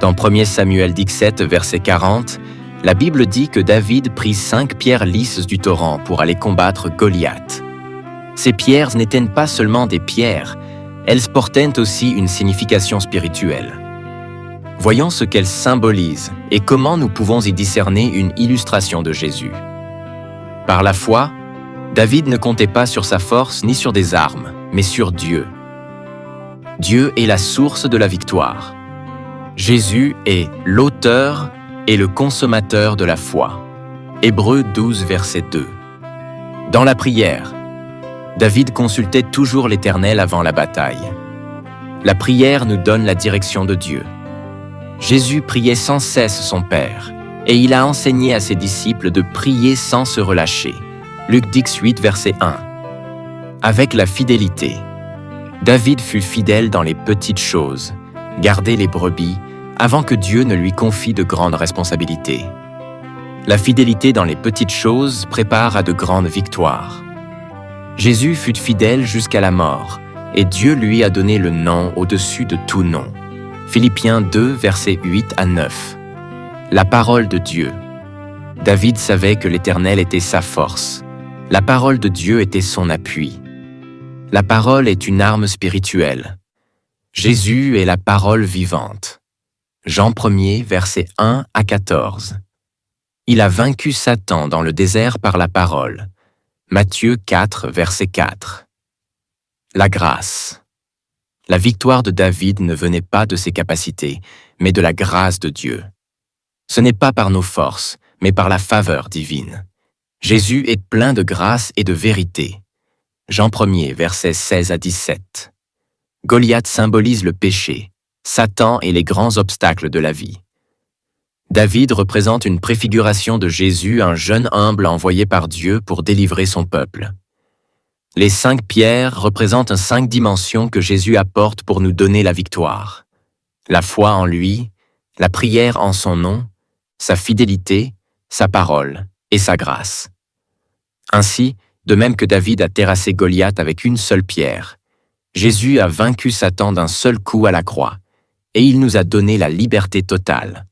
Dans 1 Samuel 17, verset 40, la Bible dit que David prit 5 pierres lisses du torrent pour aller combattre Goliath. Ces pierres n'étaient pas seulement des pierres, elles portaient aussi une signification spirituelle. Voyons ce qu'elles symbolisent et comment nous pouvons y discerner une illustration de Jésus. Par la foi, David ne comptait pas sur sa force ni sur des armes, mais sur Dieu. Dieu est la source de la victoire. Jésus est l'auteur et le consommateur de la foi. Hébreux 12, verset 2. Dans la prière, David consultait toujours l'Éternel avant la bataille. La prière nous donne la direction de Dieu. Jésus priait sans cesse son Père, et il a enseigné à ses disciples de prier sans se relâcher. Luc 18, verset 1. Avec la fidélité, David fut fidèle dans les petites choses, garder les brebis, avant que Dieu ne lui confie de grandes responsabilités. La fidélité dans les petites choses prépare à de grandes victoires. Jésus fut fidèle jusqu'à la mort, et Dieu lui a donné le nom au-dessus de tout nom. Philippiens 2, versets 8 à 9. La parole de Dieu. David savait que l'Éternel était sa force. La parole de Dieu était son appui. La parole est une arme spirituelle. Jésus est la parole vivante. Jean 1er, versets 1 à 14. Il a vaincu Satan dans le désert par la parole. Matthieu 4, verset 4. La grâce. La victoire de David ne venait pas de ses capacités, mais de la grâce de Dieu. Ce n'est pas par nos forces, mais par la faveur divine. Jésus est plein de grâce et de vérité. Jean 1er, versets 16 à 17. Goliath symbolise le péché, Satan et les grands obstacles de la vie. David représente une préfiguration de Jésus, un jeune humble envoyé par Dieu pour délivrer son peuple. Les 5 pierres représentent 5 dimensions que Jésus apporte pour nous donner la victoire. La foi en lui, la prière en son nom, sa fidélité, sa parole et sa grâce. Ainsi, de même que David a terrassé Goliath avec une seule pierre, Jésus a vaincu Satan d'un seul coup à la croix, et il nous a donné la liberté totale.